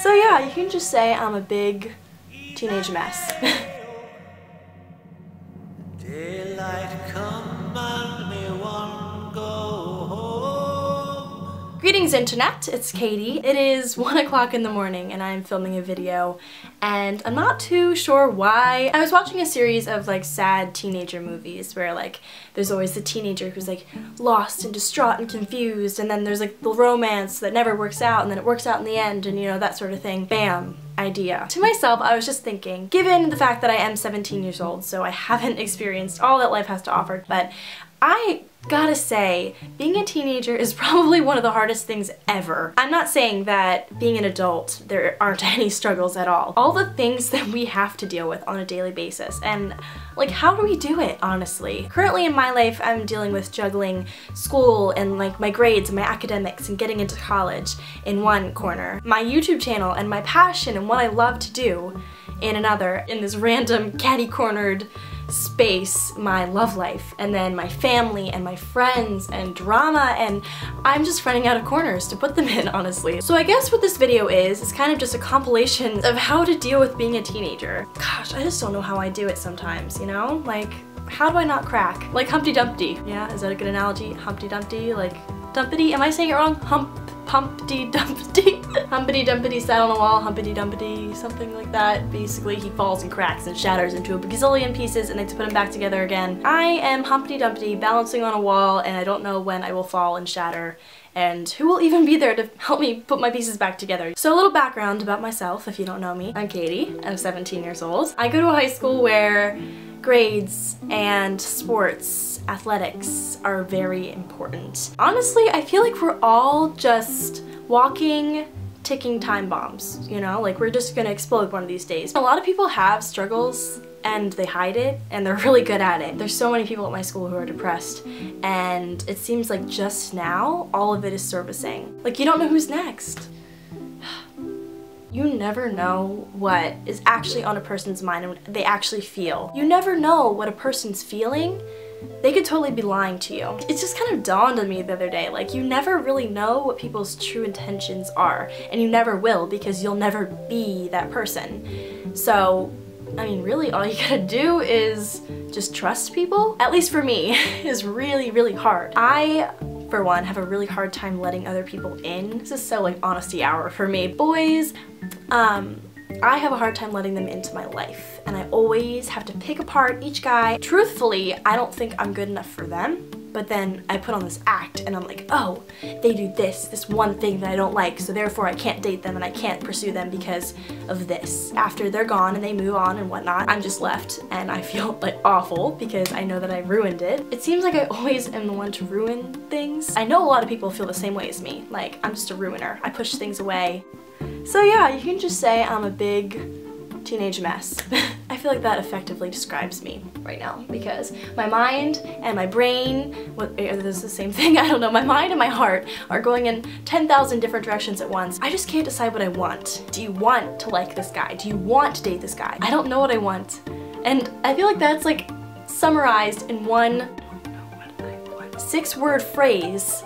So yeah, you can just say I'm a big teenage mess. Daylight come and me want go home. Greetings internet, it's Katie. It is 1 o'clock in the morning and I'm filming a video and I'm not too sure why. I was watching a series of like sad teenager movies where like there's always the teenager who's like lost and distraught and confused, and then there's like the romance that never works out and then it works out in the end, and you know, that sort of thing. Bam. Idea. To myself, I was just thinking, given the fact that I am 17 years old, so I haven't experienced all that life has to offer, but I gotta say, being a teenager is probably one of the hardest things ever. I'm not saying that being an adult, there aren't any struggles at all. All the things that we have to deal with on a daily basis, and like, how do we do it, honestly? Currently in my life, I'm dealing with juggling school and like my grades and my academics and getting into college in one corner, my YouTube channel and my passion and what I love to do in another, in this random catty-cornered space, my love life, and then my family and my friends and drama, and I'm just running out of corners to put them in, honestly. So I guess what this video is kind of just a compilation of how to deal with being a teenager. Gosh, I just don't know how I do it sometimes, you know? Like, how do I not crack? Like Humpty Dumpty. Yeah, is that a good analogy? Humpty Dumpty, like Dumpty? Am I saying it wrong? Humpty Dumpty. Humpty Dumpty sat on a wall, Humpty Dumpty, something like that. Basically, he falls and cracks and shatters into a gazillion pieces and they have to put him back together again. I am Humpty Dumpty balancing on a wall and I don't know when I will fall and shatter, and who will even be there to help me put my pieces back together. So a little background about myself if you don't know me. I'm Katie, I'm 17 years old. I go to a high school where grades and sports, athletics are very important. Honestly, I feel like we're all just walking, ticking time bombs, you know? Like, we're just gonna explode one of these days. A lot of people have struggles and they hide it and they're really good at it. There's so many people at my school who are depressed, and it seems like just now all of it is surfacing. Like, you don't know who's next. You never know what is actually on a person's mind and what they actually feel. You never know what a person's feeling. They could totally be lying to you. It just kind of dawned on me the other day, like, you never really know what people's true intentions are, and you never will because you'll never be that person. So, I mean, really all you gotta do is just trust people. At least for me, is really, really hard. I, for one, have a really hard time letting other people in. This is so like honesty hour for me. Boys, I have a hard time letting them into my life, and I always have to pick apart each guy. Truthfully, I don't think I'm good enough for them, but then I put on this act and I'm like, oh, they do this one thing that I don't like, so therefore I can't date them and I can't pursue them because of this. After they're gone and they move on and whatnot, I'm just left and I feel like awful because I know that I ruined it. It seems like I always am the one to ruin things. I know a lot of people feel the same way as me. Like, I'm just a ruiner. I push things away. So yeah, you can just say I'm a big teenage mess. I feel like that effectively describes me right now because my mind and my brain, what is the same thing? I don't know. My mind and my heart are going in 10,000 different directions at once. I just can't decide what I want. Do you want to like this guy? Do you want to date this guy? I don't know what I want. And I feel like that's like summarized in one, I don't know what I want, 6-word phrase.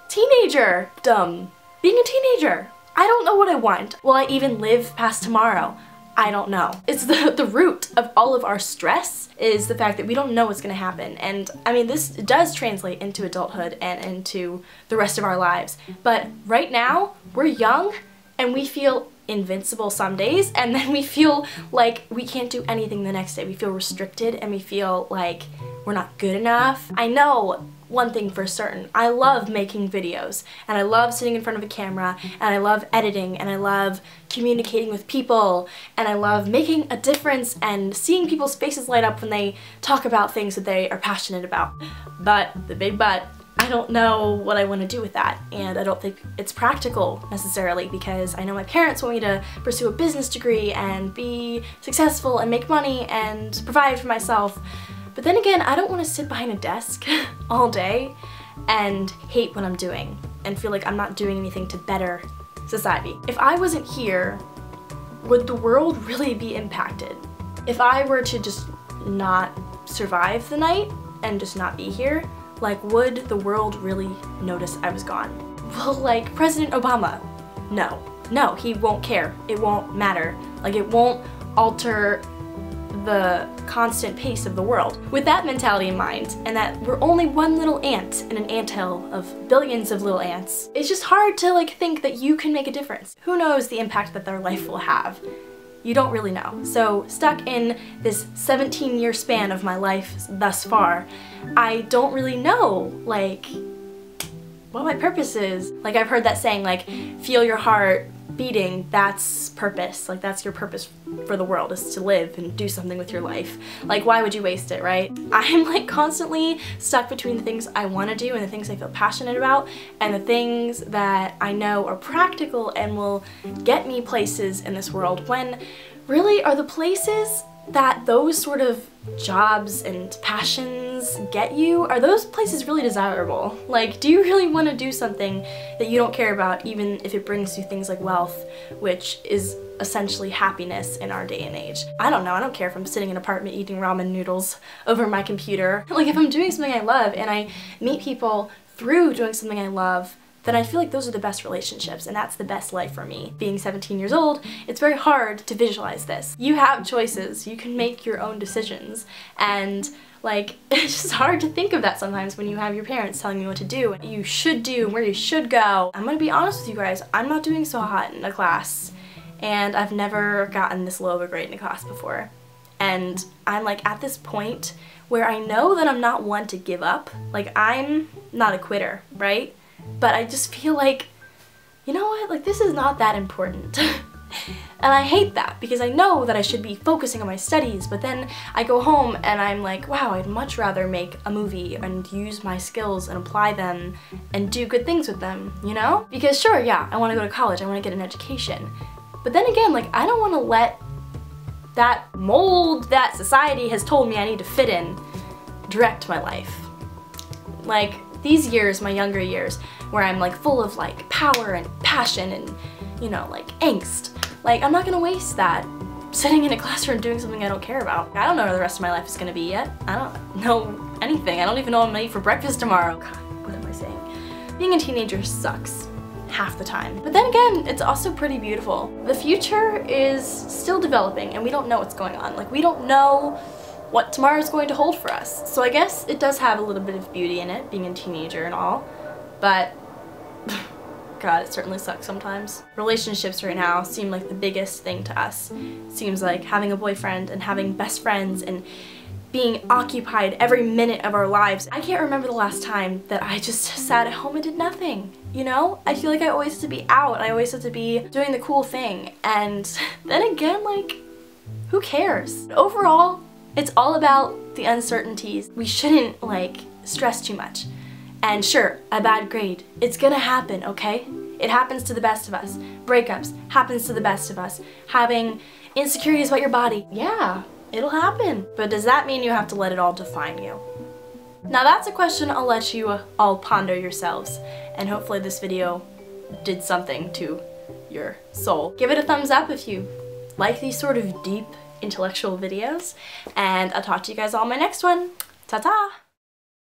Teenagerdom. Being a teenager. I don't know what I want. Will I even live past tomorrow? I don't know. It's the root of all of our stress is the fact that we don't know what's gonna happen. And I mean, this does translate into adulthood and into the rest of our lives. But right now, we're young and we feel invincible some days, and then we feel like we can't do anything the next day. We feel restricted and we feel like we're not good enough. I know one thing for certain. I love making videos, and I love sitting in front of a camera, and I love editing, and I love communicating with people, and I love making a difference and seeing people's faces light up when they talk about things that they are passionate about. But, the big but, I don't know what I want to do with that, and I don't think it's practical necessarily because I know my parents want me to pursue a business degree and be successful and make money and provide for myself. But then again, I don't want to sit behind a desk all day and hate what I'm doing and feel like I'm not doing anything to better society. If I wasn't here, would the world really be impacted? If I were to just not survive the night and just not be here, like, would the world really notice I was gone? Well, like President Obama, no. no, he won't care. It won't matter. Like, it won't alter the constant pace of the world. With that mentality in mind, and that we're only one little ant in an anthill of billions of little ants, it's just hard to like think that you can make a difference. Who knows the impact that their life will have? You don't really know. So stuck in this 17-year span of my life thus far, I don't really know like what my purpose is. Like, I've heard that saying, like, feel your heart beating, that's purpose. Like, that's your purpose for the world, is to live and do something with your life. Like, why would you waste it, right? I'm like constantly stuck between the things I want to do and the things I feel passionate about and the things that I know are practical and will get me places in this world, when really are the places that those sort of jobs and passions get you, are those places really desirable? Like, do you really want to do something that you don't care about, even if it brings you things like wealth, which is essentially happiness in our day and age? I don't know. I don't care if I'm sitting in an apartment eating ramen noodles over my computer. Like, if I'm doing something I love and I meet people through doing something I love, then I feel like those are the best relationships, and that's the best life for me. Being 17 years old, it's very hard to visualize this. You have choices, you can make your own decisions, and like, it's just hard to think of that sometimes when you have your parents telling you what to do, what you should do, where you should go. I'm gonna be honest with you guys, I'm not doing so hot in a class, and I've never gotten this low of a grade in a class before. And I'm like at this point where I know that I'm not one to give up. Like, I'm not a quitter, right? But I just feel like, you know what, like, this is not that important. And I hate that, because I know that I should be focusing on my studies, but then I go home and I'm like, wow, I'd much rather make a movie and use my skills and apply them and do good things with them, you know? Because sure, yeah, I want to go to college, I want to get an education. But then again, like, I don't want to let that mold that society has told me I need to fit in direct my life. Like, these years, my younger years, where I'm like full of like power and passion and, you know, like angst, like, I'm not gonna waste that sitting in a classroom doing something I don't care about. I don't know where the rest of my life is gonna be yet. I don't know anything. I don't even know what I'm gonna eat for breakfast tomorrow. God, what am I saying? Being a teenager sucks half the time. But then again, it's also pretty beautiful. The future is still developing and we don't know what's going on. Like, we don't know what tomorrow is going to hold for us. So I guess it does have a little bit of beauty in it, being a teenager and all, but God, it certainly sucks sometimes. Relationships right now seem like the biggest thing to us. Seems like having a boyfriend and having best friends and being occupied every minute of our lives. I can't remember the last time that I just sat at home and did nothing, you know? I feel like I always have to be out, I always have to be doing the cool thing, and then again, like, who cares? Overall, it's all about the uncertainties. We shouldn't, like, stress too much. And sure, a bad grade, it's gonna happen, okay? It happens to the best of us. Breakups happens to the best of us. Having insecurities about your body, yeah, it'll happen. But does that mean you have to let it all define you? Now that's a question I'll let you all ponder yourselves, and hopefully this video did something to your soul. Give it a thumbs up if you like these sort of deep intellectual videos, and I'll talk to you guys all in my next one. Ta-ta!